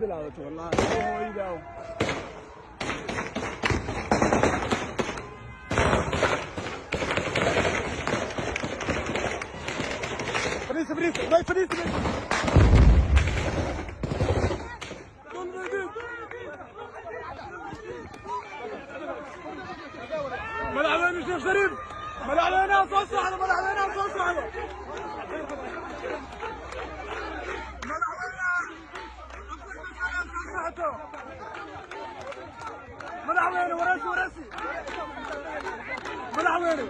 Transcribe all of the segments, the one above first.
بالعوض والله هو يداو فريس ملعبين الشيخ شريف ملعبين صوص واحد ملعبين صوص واحد ملعبين وراسي ملعبين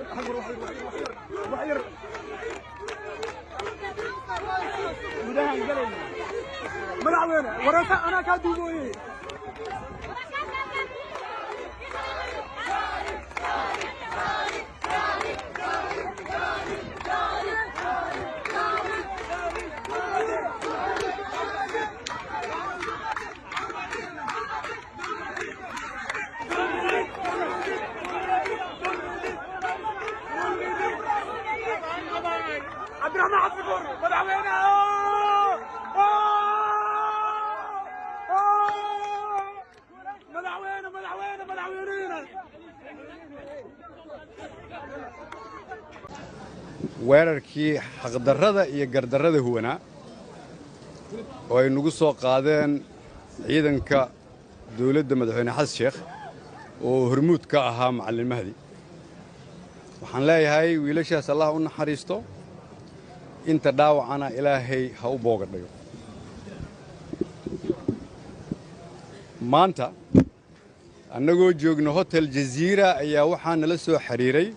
وحير ملعبين وراسي انا كادوبوي عبد الرحمن عصفور ملعبينا ملعوينا weerarkii xaqdarrada iyo gardarrada huwanaa oo ay nagu soo qaadeen ciidanka dawladda madaxweyne xasan sheekh oo hormuud ka ahaa macallin Mahdi waxaan leeyahay wiilashaas Allah u naxariisto inta dhaawacana Ilaahay ha u boogadhayo maanta annagoo joogno hotel Jazeera ayaa waxaa nala soo xiriiray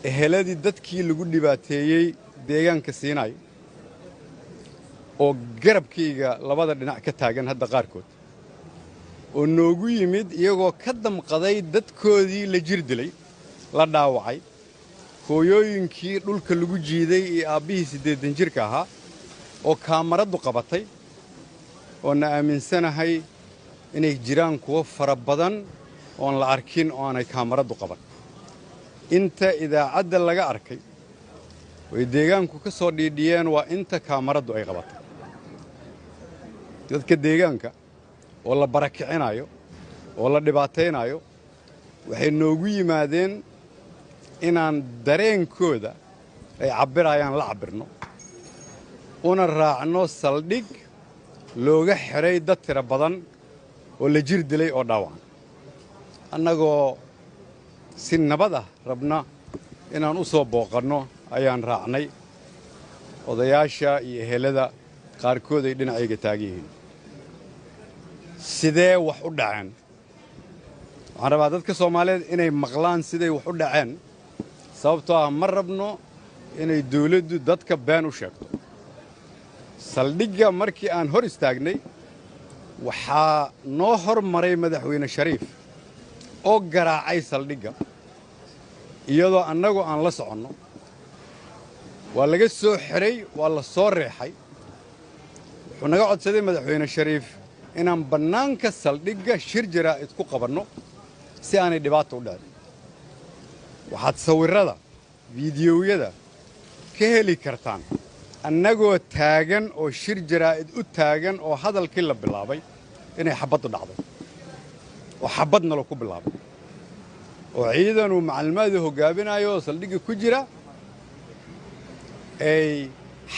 eheladii dadkii lagu dhibaateeyay deegaanka Siinay oo garabkayga labada dhinac ka taagan hadda qaarkood oo noogu yimid iyagoo ka damqaday dadkoodii la jir dilay la dhaawacay hooyooyinkii dhulka lagu jiiday iyo aabbihii 8 jirka ahaa oo kaamaradu qabatay oo na aaminsanahay inay jiraan kuwa fara badan oo la arkin oo aanay kaamaradu qaban inta idaacadda laga arkay way deegaanku ka soo dhiidhiyeen waa inta kaamaradu ay qabatay dadka deegaanka oo la barakicinayo oo la dhibaateynayo waxay noogu yimaadeen inaan dareenkooda ay cabirayaan la cabirno una raacno saldhig looga xiray dad tira badan oo la jir dilay oo dhaawacan annagoo si nabad ah rabna inaan u soo booqanno ayaan raacnay odayaasha iyo ehelada qaarkood ay dhinacayga taagan yihiin sidee wax u dhaceen waxaan rabaa dadka Soomaaliyeed inay maqlaan siday wax u dhaceen sababtoo ah ma rabno inay dawladdu dadka been u sheegto saldhigga markii aan hor istaagnay waxaa noo hormaray madaxweyne Shariif oo garaacay saldhigga iyadoo annagu aan la soconno waa laga soo xiray waa la soo reexay wuxuu naga codsaday madaxweyne Shariif inaan bannaanka saldhigga shir jaraa'id ku qabanno si aanay dhibaato u dhicin waxaad sawirrada fiidiyowyada ka heli kartaan annagoo taagan oo shir jaraa'id u taagan oo hadalkii la bilaabay inay xabaddu dhacday oo xabadna la ku bilaabay oo ciidanu macallimaadii hoggaaminayo oo saldhigga ku jira ay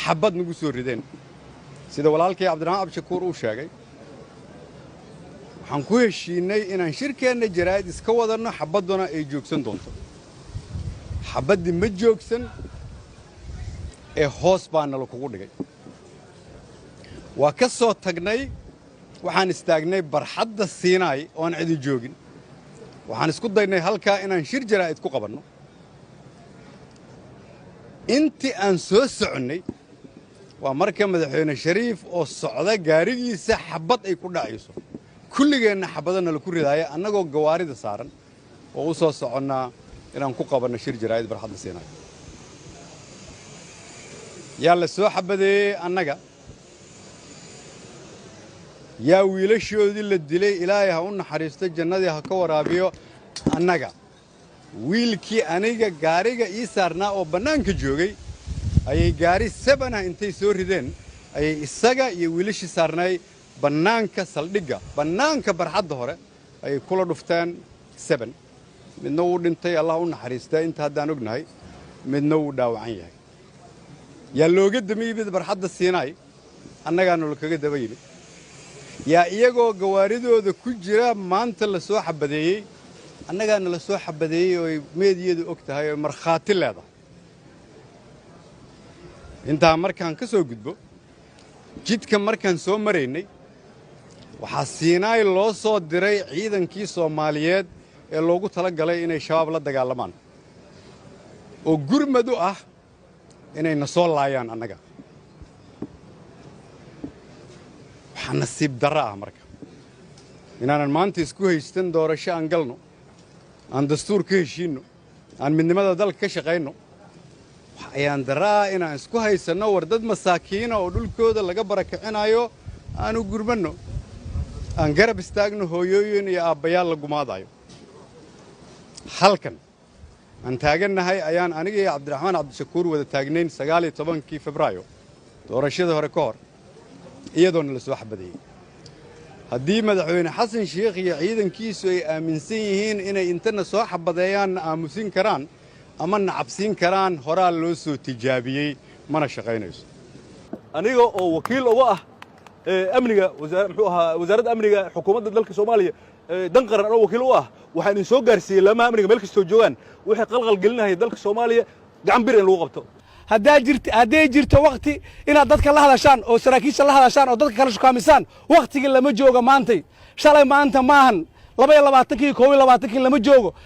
xabad nagu soo rideen sida walaalkay Cabdiraxmaan Abshakuur uu sheegay waxaan ku heshiinay inaan shirkeenna jaraa'id iska wadanno xabadduna ay joogsan doonto xabaddii ma joogsan ee hoos baa nala kugu dhigay waa ka soo tagnay waxaan istaagnay barxadda Siinay oon cidi joogin waxaan isku daynay halkaa inaan shir jaraa'id ku qabanno intii aan soo soconnay waa marka madaxweyne Shariif oo socda gaarigiisa xabad ay ku dhacayso kulligeenna xabadana la ku ridaaya annagoo gawaarida saaran oo u soo soconnaa inaan ku qabanno shir jaraa'id barxadda Siinay yaa la soo xabadeeyey annaga yaa wiilashoodii la dilay ilaahay ha u naxariisto jannadii ha ka waraabiyo annaga wiilkii aniga gaariga ii saarnaa oo bannaanka joogay ayay gaari 7 intay soo rideen ayay isaga iyo wiilashii saarnay bannaanka saldhigga bannaanka barxadda hore ay kula dhufteen 7 midna wuu dhintay allah u naxariistaa inta haddaan ognahay midna wuu dhaawacan yahay yaa looga damiyey barxadda Siinaay annagaana kaga daba yimid yaa iyagoo gawaaridooda ku jira maanta la soo xabadeeyay annagaana la soo xabadeeyay oo meediyadu og tahay oo markhaati leedahay intaa markaan ka soo gudbo jidka markaan soo maraynay waxaa Siinaay loo soo diray ciidankii Soomaaliyeed ee loogu tala galay inay shabaab la dagaalamaan oo gurmad u ah inay na soo laayaan annaga waxaa nasiib darro ah marka inaanan maanta isku haystan doorasho aan galno aan dastuur ka heshiinno aan midnimada dalka ka shaqayno ayaan daraa inaan isku haysanno war dad masaakiina oo dhulkooda laga barakicinayo aanu gurmanno aan garab istaagno hooyooyin iyo aabbayaal la gumaadayo halkan aan taagannahay ayaan aniga iyo Cabdiraxmaan Cabdishakuur wada taagnayn 19 Febraayo doorashada hore ka hor iyadoona la soo xabadeeyay haddii madaxweyne xasan sheekh iyo ciidankiisu ay aaminsan yihiin inay intana soo xabadeeyaan aamusin karaan ama nacabsiin karaan horaa loo soo tijaabiyey mana shaqaynayso aniga oo wakiil uga ah amniga wasaaradda amniga xukuumadda dalka Soomaaliya dan qaran oo wakiil u ah waxaan idin soo gaarsiiyay lamaha amniga meel kastoo joogaan wixii qalqal gelinaya dalka Soomaaliya gacan bir in lagu qabto hadday jirto waqti inaad dadka la hadashaan oo saraakiisha la hadashaan oo dadka kala shukaamisaan waqtiga lama joogo maantay shalay maanta maahan 22 21 lama joogo